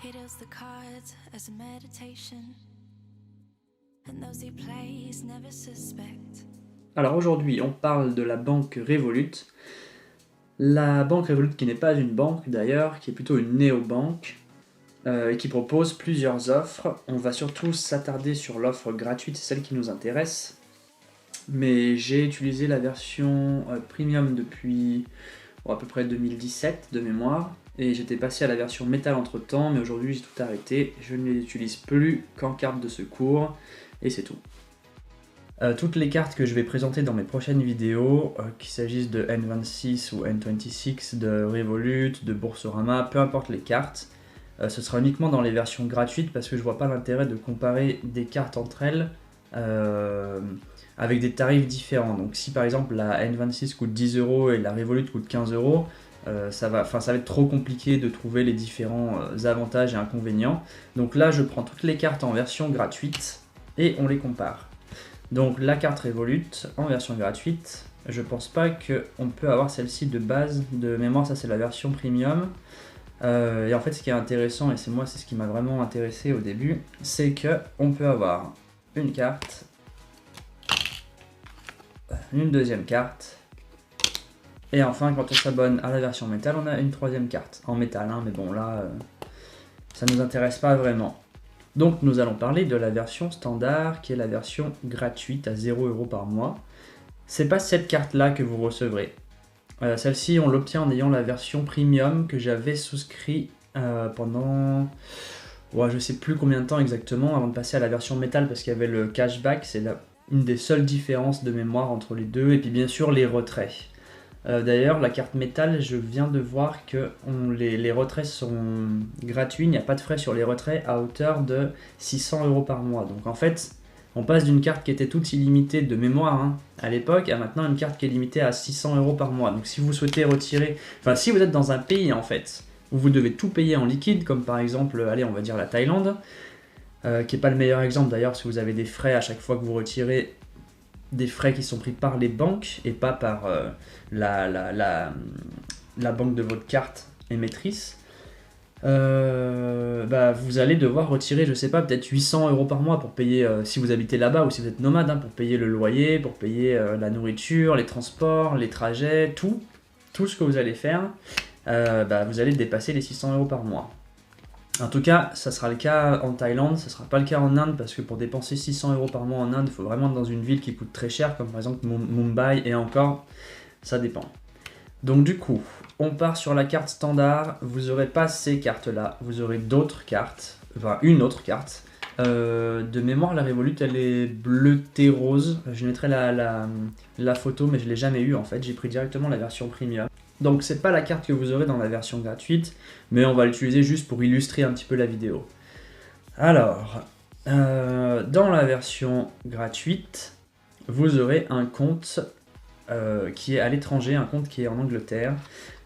He deals the cards as a meditation, and those he plays never suspect. Alors aujourd'hui, on parle de la banque Revolut. La banque Revolut qui n'est pas une banque d'ailleurs, qui est plutôt une néobanque, et qui propose plusieurs offres. On va surtout s'attarder sur l'offre gratuite, c'est celle qui nous intéresse. Mais j'ai utilisé la version premium depuis à peu près 2017 de mémoire, et j'étais passé à la version métal entre temps, mais aujourd'hui j'ai tout arrêté, je ne les utilise plus qu'en carte de secours, et c'est tout. Toutes les cartes que je vais présenter dans mes prochaines vidéos, qu'il s'agisse de N26 ou N26, de Revolut, de Boursorama, peu importe les cartes, ce sera uniquement dans les versions gratuites parce que je vois pas l'intérêt de comparer des cartes entre elles avec des tarifs différents. Donc si par exemple la N26 coûte 10€ et la Revolut coûte 15€, ça va être trop compliqué de trouver les différents avantages et inconvénients. Donc là je prends toutes les cartes en version gratuite et on les compare. Donc la carte Revolut en version gratuite, je pense pas qu'on peut avoir celle-ci de base, de mémoire, ça c'est la version premium. Et en fait ce qui est intéressant, et c'est ce qui m'a vraiment intéressé au début, c'est qu'on peut avoir une carte, une deuxième carte, et enfin quand on s'abonne à la version métal, on a une troisième carte, en métal, hein, mais bon là, ça nous intéresse pas vraiment. Donc nous allons parler de la version standard, qui est la version gratuite à 0€ par mois. C'est pas cette carte là que vous recevrez. Celle-ci on l'obtient en ayant la version premium que j'avais souscrit pendant je sais plus combien de temps exactement avant de passer à la version métal parce qu'il y avait le cashback, c'est une des seules différences de mémoire entre les deux, et puis bien sûr les retraits. D'ailleurs la carte métal, je viens de voir que les retraits sont gratuits, il n'y a pas de frais sur les retraits à hauteur de 600€ par mois. Donc en fait on passe d'une carte qui était toute illimitée de mémoire à l'époque à maintenant une carte qui est limitée à 600€ par mois. Donc si vous souhaitez retirer, si vous êtes dans un pays en fait où vous devez tout payer en liquide, comme par exemple, allez on va dire la Thaïlande, qui n'est pas le meilleur exemple d'ailleurs, si vous avez des frais à chaque fois que vous retirez, des frais qui sont pris par les banques et pas par la banque de votre carte émettrice, vous allez devoir retirer, je sais pas, peut-être 800€ par mois pour payer, si vous habitez là-bas ou si vous êtes nomade, pour payer le loyer, pour payer la nourriture, les transports, les trajets, tout ce que vous allez faire, vous allez dépasser les 600€ par mois. En tout cas, ça sera le cas en Thaïlande, ça sera pas le cas en Inde, parce que pour dépenser 600€ par mois en Inde, il faut vraiment être dans une ville qui coûte très cher, comme par exemple Mumbai, et encore, ça dépend. Donc du coup, on part sur la carte standard, vous n'aurez pas ces cartes-là, vous aurez d'autres cartes, une autre carte. De mémoire, la Revolut, elle est bleutée rose, je mettrai la photo, mais je ne l'ai jamais eu en fait, j'ai pris directement la version premium. Donc c'est pas la carte que vous aurez dans la version gratuite, mais on va l'utiliser juste pour illustrer un petit peu la vidéo. Alors, dans la version gratuite, vous aurez un compte qui est à l'étranger, un compte qui est en Angleterre.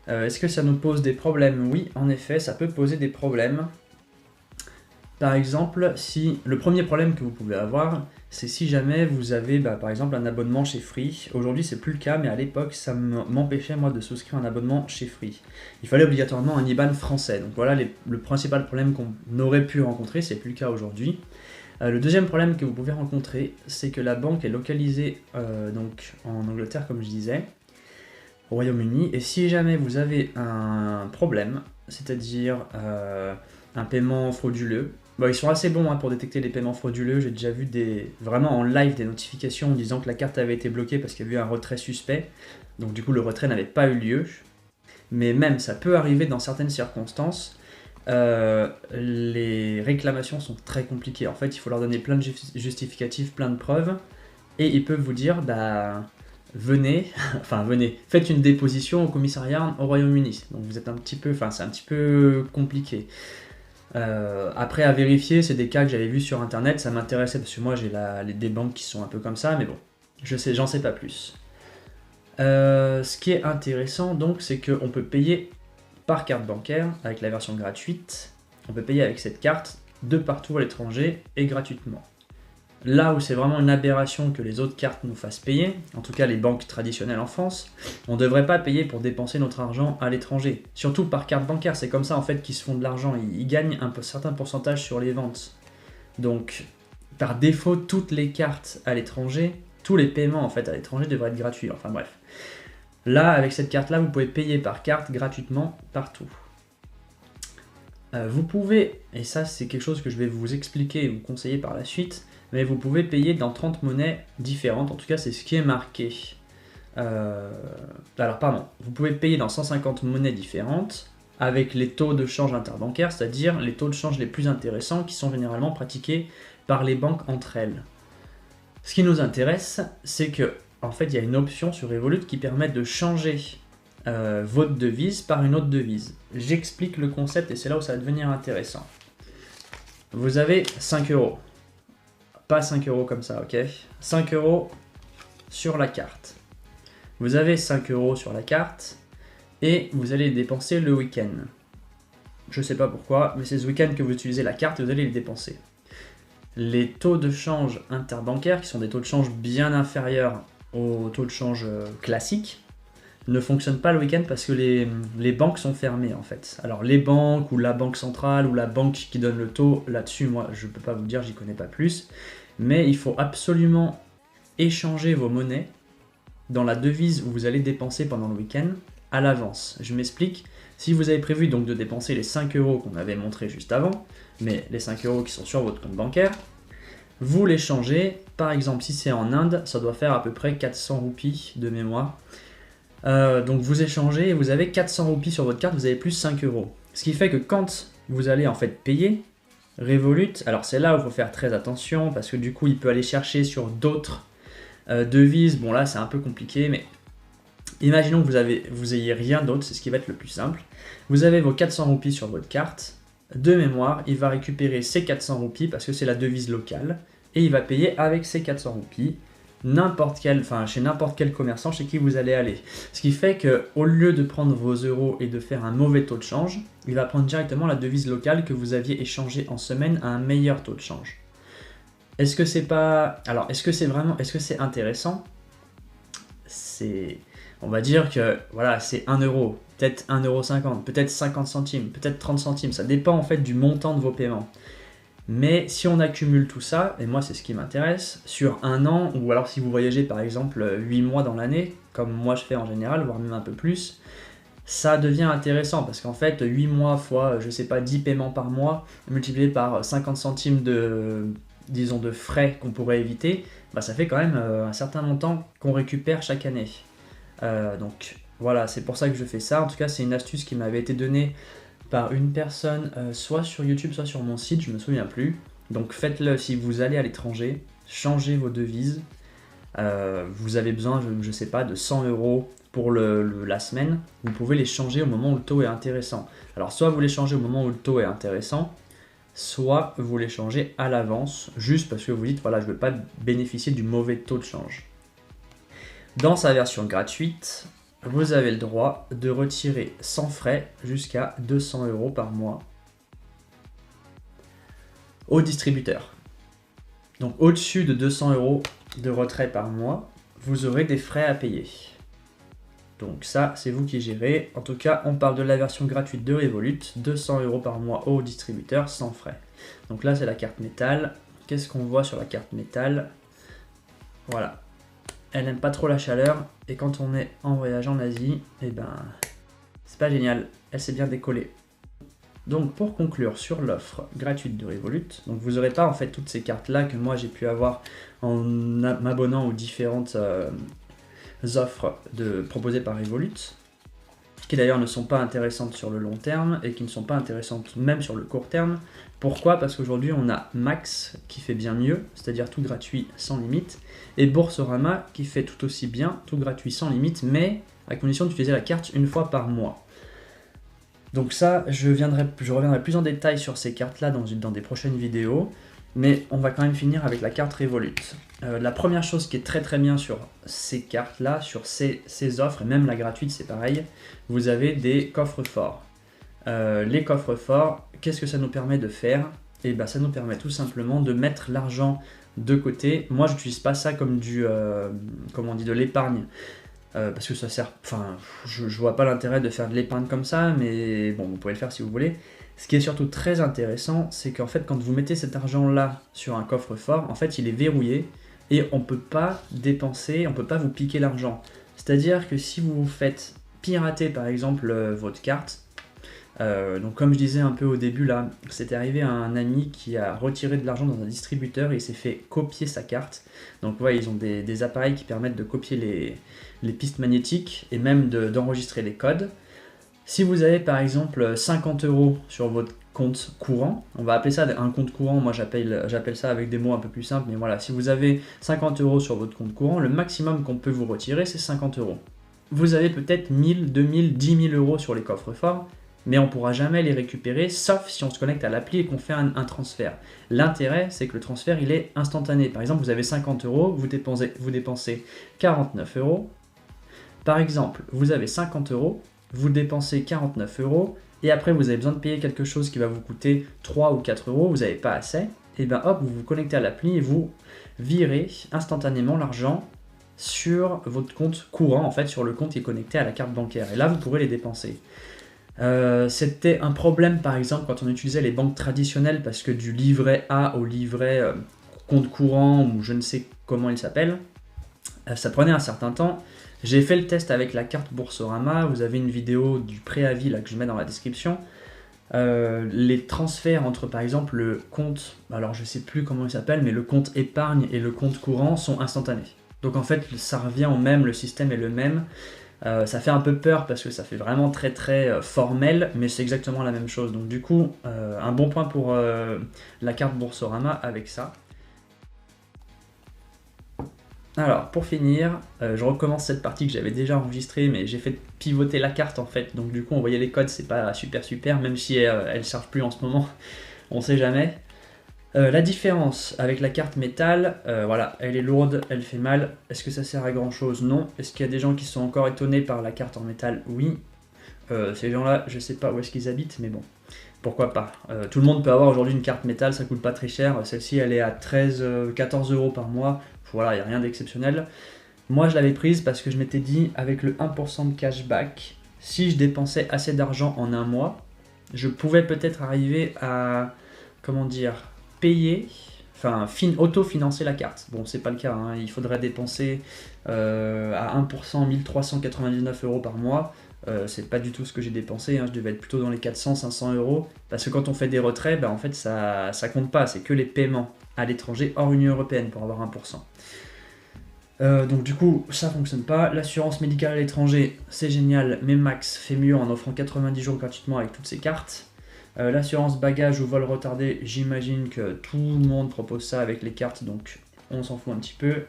Est-ce que ça nous pose des problèmes? Oui, en effet, ça peut poser des problèmes. Par exemple, le premier problème que vous pouvez avoir, c'est si jamais vous avez par exemple un abonnement chez Free. Aujourd'hui c'est plus le cas, mais à l'époque ça m'empêchait moi de souscrire un abonnement chez Free. Il fallait obligatoirement un IBAN français. Donc voilà le principal problème qu'on aurait pu rencontrer, c'est plus le cas aujourd'hui. Le deuxième problème que vous pouvez rencontrer, c'est que la banque est localisée donc en Angleterre comme je disais, au Royaume-Uni, et si jamais vous avez un problème, c'est-à-dire un paiement frauduleux, ils sont assez bons pour détecter les paiements frauduleux. J'ai déjà vu vraiment en live des notifications disant que la carte avait été bloquée parce qu'il y avait eu un retrait suspect. Donc du coup le retrait n'avait pas eu lieu. Mais même ça peut arriver dans certaines circonstances. Les réclamations sont très compliquées. En fait il faut leur donner plein de justificatifs, plein de preuves. Et ils peuvent vous dire venez, faites une déposition au commissariat au Royaume-Uni. Donc vous êtes c'est un petit peu compliqué. Après à vérifier, c'est des cas que j'avais vus sur internet, ça m'intéressait parce que moi j'ai des banques qui sont un peu comme ça, mais bon, j'en sais pas plus. Ce qui est intéressant donc, c'est qu'on peut payer par carte bancaire avec la version gratuite, on peut payer avec cette carte de partout à l'étranger et gratuitement. là où c'est vraiment une aberration que les autres cartes nous fassent payer, en tout cas les banques traditionnelles en France, on ne devrait pas payer pour dépenser notre argent à l'étranger. Surtout par carte bancaire, c'est comme ça en fait qu'ils se font de l'argent, ils gagnent un certain pourcentage sur les ventes. Donc par défaut, toutes les cartes à l'étranger, tous les paiements en fait à l'étranger devraient être gratuits, enfin bref. Là, avec cette carte-là, vous pouvez payer par carte gratuitement partout. Vous pouvez, et ça c'est quelque chose que je vais vous expliquer et vous conseiller par la suite, mais vous pouvez payer dans 30 monnaies différentes, en tout cas c'est ce qui est marqué. Vous pouvez payer dans 150 monnaies différentes avec les taux de change interbancaires, c'est-à-dire les taux de change les plus intéressants qui sont généralement pratiqués par les banques entre elles. Ce qui nous intéresse, c'est que en fait il y a une option sur Revolut qui permet de changer votre devise par une autre devise. J'explique le concept et c'est là où ça va devenir intéressant. Vous avez 5 euros. Pas 5 euros comme ça, ok? 5 euros sur la carte. Vous avez 5 euros sur la carte et vous allez les dépenser le week-end. Je sais pas pourquoi, mais c'est ce week-end que vous utilisez la carte et vous allez les dépenser. Les taux de change interbancaires, qui sont des taux de change bien inférieurs aux taux de change classiques, ne fonctionnent pas le week-end parce que les banques sont fermées en fait. Alors les banques ou la banque centrale ou la banque qui donne le taux, là-dessus moi je peux pas vous dire, j'y connais pas plus, mais il faut absolument échanger vos monnaies dans la devise où vous allez dépenser pendant le week-end à l'avance. Je m'explique, si vous avez prévu donc de dépenser les 5 euros qu'on avait montré juste avant, mais les 5 euros qui sont sur votre compte bancaire, vous les changez, par exemple si c'est en Inde, ça doit faire à peu près 400 roupies de mémoire. Donc vous échangez et vous avez 400 roupies sur votre carte, vous avez plus 5 euros. Ce qui fait que quand vous allez en fait payer, Revolut, alors c'est là où il faut faire très attention parce que du coup il peut aller chercher sur d'autres devises. Bon là c'est un peu compliqué, mais imaginons que vous ayez rien d'autre, c'est ce qui va être le plus simple. Vous avez vos 400 roupies sur votre carte, de mémoire il va récupérer ces 400 roupies parce que c'est la devise locale et il va payer avec ces 400 roupies chez n'importe quel commerçant chez qui vous allez aller. Ce qui fait qu'au lieu de prendre vos euros et de faire un mauvais taux de change, il va prendre directement la devise locale que vous aviez échangée en semaine à un meilleur taux de change. Est-ce que c'est intéressant? On va dire que voilà, c'est 1 euro, peut-être 1,50 €, peut-être 50 centimes, peut-être 30 centimes, ça dépend en fait du montant de vos paiements. Mais si on accumule tout ça, et moi c'est ce qui m'intéresse, sur un an, ou alors si vous voyagez par exemple 8 mois dans l'année, comme moi je fais en général, voire même un peu plus, ça devient intéressant parce qu'en fait 8 mois fois, 10 paiements par mois, multiplié par 50 centimes de frais qu'on pourrait éviter, ça fait quand même un certain montant qu'on récupère chaque année. Donc voilà, c'est pour ça que je fais ça. En tout cas, c'est une astuce qui m'avait été donnée par une personne, soit sur YouTube, soit sur mon site, je me souviens plus. Donc faites-le si vous allez à l'étranger, changez vos devises. Vous avez besoin, je sais pas, de 100 € pour la semaine. Vous pouvez les changer au moment où le taux est intéressant. Alors soit vous les changez au moment où le taux est intéressant, soit vous les changez à l'avance, juste parce que vous dites, voilà, je ne veux pas bénéficier du mauvais taux de change. Dans sa version gratuite, vous avez le droit de retirer sans frais jusqu'à 200 € par mois au distributeur. Donc au-dessus de 200 € de retrait par mois, vous aurez des frais à payer. Donc ça, c'est vous qui gérez. En tout cas, on parle de la version gratuite de Revolut, 200 € par mois au distributeur sans frais. Donc là, c'est la carte métal. Qu'est-ce qu'on voit sur la carte métal? Voilà. Elle n'aime pas trop la chaleur, et quand on est en voyage en Asie, c'est pas génial, elle s'est bien décollée. Donc pour conclure sur l'offre gratuite de Revolut, donc vous n'aurez pas en fait toutes ces cartes là que moi j'ai pu avoir en m'abonnant aux différentes offres proposées par Revolut, qui d'ailleurs ne sont pas intéressantes sur le long terme et qui ne sont pas intéressantes même sur le court terme. Pourquoi? Parce qu'aujourd'hui on a Max qui fait bien mieux, c'est-à-dire tout gratuit sans limite, et Boursorama qui fait tout aussi bien, tout gratuit sans limite, mais à condition d'utiliser la carte une fois par mois. Donc ça, je reviendrai plus en détail sur ces cartes-là dans des prochaines vidéos, mais on va quand même finir avec la carte Revolut. La première chose qui est très très bien sur ces cartes-là, sur ces offres, et même la gratuite c'est pareil, vous avez des coffres forts. Les coffres forts, qu'est-ce que ça nous permet de faire? Ça nous permet tout simplement de mettre l'argent de côté. Moi, j'utilise pas ça comme comme on dit, de l'épargne. Parce que ça sert, enfin, je vois pas l'intérêt de faire de l'épargne comme ça, mais bon, vous pouvez le faire si vous voulez. Ce qui est surtout très intéressant, c'est qu'en fait, quand vous mettez cet argent-là sur un coffre-fort, en fait, il est verrouillé et on peut pas dépenser, on peut pas vous piquer l'argent. C'est-à-dire que si vous vous faites pirater, par exemple, votre carte, donc comme je disais un peu au début là, c'était arrivé à un ami qui a retiré de l'argent dans un distributeur et il s'est fait copier sa carte. Donc ouais, ils ont des appareils qui permettent de copier les pistes magnétiques et même d'enregistrer les codes. Si vous avez par exemple 50 € sur votre compte courant, on va appeler ça un compte courant, moi j'appelle ça avec des mots un peu plus simples, mais voilà, si vous avez 50 € sur votre compte courant, le maximum qu'on peut vous retirer c'est 50 €. Vous avez peut-être 1000, 2000, 10 000 € sur les coffres forts, mais on ne pourra jamais les récupérer sauf si on se connecte à l'appli et qu'on fait un transfert. L'intérêt, c'est que le transfert, il est instantané. Par exemple, vous avez 50 €, vous dépensez 49 €. Par exemple, vous avez 50 €, vous dépensez 49 € et après vous avez besoin de payer quelque chose qui va vous coûter 3 ou 4 €, vous n'avez pas assez, et bien hop, vous vous connectez à l'appli et vous virez instantanément l'argent sur votre compte courant, en fait sur le compte qui est connecté à la carte bancaire. Et là, vous pourrez les dépenser. C'était un problème par exemple quand on utilisait les banques traditionnelles parce que du livret A au livret compte courant ou je ne sais comment il s'appelle, ça prenait un certain temps. J'ai fait le test avec la carte Boursorama, vous avez une vidéo du préavis là que je mets dans la description. Les transferts entre par exemple le compte, alors je sais plus comment il s'appelle, mais le compte épargne et le compte courant sont instantanés. Donc en fait ça revient au même, le système est le même. Ça fait un peu peur parce que ça fait vraiment très très formel, mais c'est exactement la même chose. Donc du coup, un bon point pour la carte Boursorama avec ça. Alors pour finir, je recommence cette partie que j'avais déjà enregistrée, mais j'ai fait pivoter la carte en fait. Donc du coup, on voyait les codes, c'est pas super, même si elle ne charge plus en ce moment, on sait jamais. La différence avec la carte métal, voilà, elle est lourde, elle fait mal. Est-ce que ça sert à grand chose? Non. Est-ce qu'il y a des gens qui sont encore étonnés par la carte en métal? Oui. Ces gens-là, je sais pas où est-ce qu'ils habitent, mais bon, pourquoi pas. Tout le monde peut avoir aujourd'hui une carte métal, ça coûte pas très cher. Celle-ci, elle est à 14 € par mois. Voilà, il n'y a rien d'exceptionnel. Moi, je l'avais prise parce que je m'étais dit, avec le 1% de cashback, si je dépensais assez d'argent en un mois, je pouvais peut-être arriver à, comment dire, payer, enfin auto-financer la carte. Bon, c'est pas le cas, hein. Il faudrait dépenser à 1% 1399 € par mois. C'est pas du tout ce que j'ai dépensé, hein. Je devais être plutôt dans les 400-500 €, parce que quand on fait des retraits, bah, en fait ça compte pas, c'est que les paiements à l'étranger hors Union Européenne pour avoir 1%. Donc du coup, ça fonctionne pas. L'assurance médicale à l'étranger, c'est génial, mais Max fait mieux en offrant 90 jours gratuitement avec toutes ses cartes. L'assurance bagage ou vol retardé, j'imagine que tout le monde propose ça avec les cartes, donc on s'en fout un petit peu.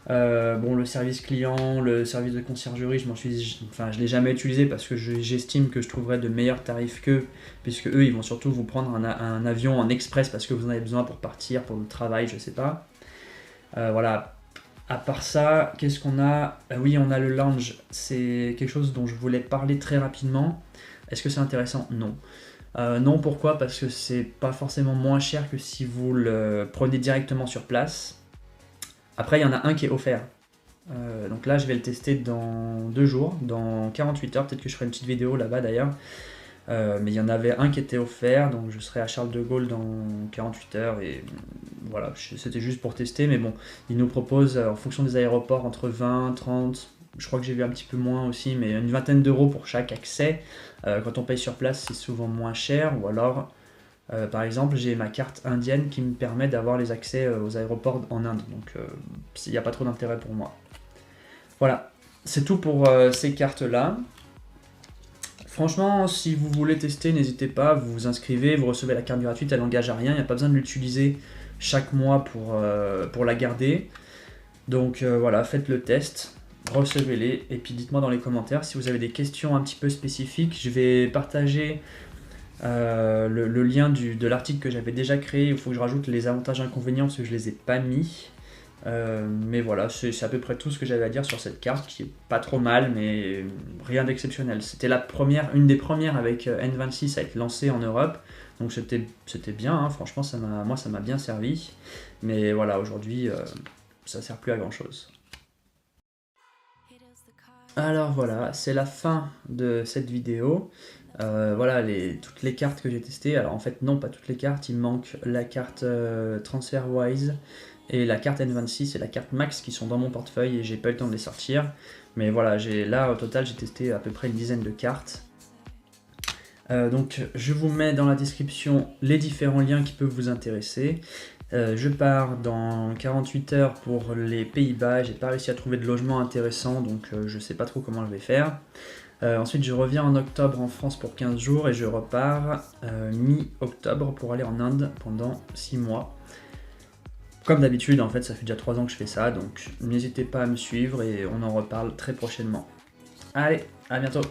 Bon, le service client, le service de conciergerie, je l'ai jamais utilisé parce que j'estime que je trouverais de meilleurs tarifs qu'eux, puisque eux, ils vont surtout vous prendre un avion en express parce que vous en avez besoin pour partir, pour le travail, je sais pas. Voilà. À part ça, qu'est-ce qu'on a? Oui, on a le lounge. C'est quelque chose dont je voulais parler très rapidement. Est-ce que c'est intéressant? Non. Non, pourquoi? Parce que c'est pas forcément moins cher que si vous le prenez directement sur place. Après, il y en a un qui est offert. Donc là, je vais le tester dans 2 jours, dans 48 heures. Peut-être que je ferai une petite vidéo là-bas d'ailleurs. Mais il y en avait un qui était offert, donc je serai à Charles de Gaulle dans 48 heures. Et voilà, c'était juste pour tester. Mais bon, ils nous proposent, en fonction des aéroports, entre 20, 30, je crois que j'ai vu un petit peu moins aussi, mais une vingtaine d'euros pour chaque accès. Quand on paye sur place, c'est souvent moins cher. Ou alors, par exemple, j'ai ma carte indienne qui me permet d'avoir les accès aux aéroports en Inde. Donc, il n'y a pas trop d'intérêt pour moi. Voilà, c'est tout pour ces cartes-là. Franchement, si vous voulez tester, n'hésitez pas, vous vous inscrivez, vous recevez la carte gratuite, elle n'engage à rien, il n'y a pas besoin de l'utiliser chaque mois pour la garder. Donc voilà, faites le test, recevez-les, et puis dites-moi dans les commentaires si vous avez des questions un petit peu spécifiques. Je vais partager le lien de l'article que j'avais déjà créé. Il faut que je rajoute les avantages et inconvénients parce que je ne les ai pas mis. Mais voilà, c'est à peu près tout ce que j'avais à dire sur cette carte qui est pas trop mal, mais rien d'exceptionnel. C'était une des premières avec N26 à être lancée en Europe, Donc c'était bien, hein, franchement moi ça m'a bien servi. Mais voilà, aujourd'hui ça sert plus à grand chose. Alors voilà, c'est la fin de cette vidéo. Voilà toutes les cartes que j'ai testées. Alors en fait non, pas toutes les cartes, il me manque la carte TransferWise et la carte N26 et la carte Max qui sont dans mon portefeuille et j'ai pas eu le temps de les sortir. Mais voilà, là au total j'ai testé à peu près une dizaine de cartes. Donc je vous mets dans la description les différents liens qui peuvent vous intéresser. Je pars dans 48 heures pour les Pays-Bas, j'ai pas réussi à trouver de logement intéressant, donc je sais pas trop comment je vais faire. Ensuite je reviens en octobre en France pour 15 jours et je repars mi-octobre pour aller en Inde pendant 6 mois. Comme d'habitude, en fait, ça fait déjà 3 ans que je fais ça, donc n'hésitez pas à me suivre et on en reparle très prochainement. Allez, à bientôt!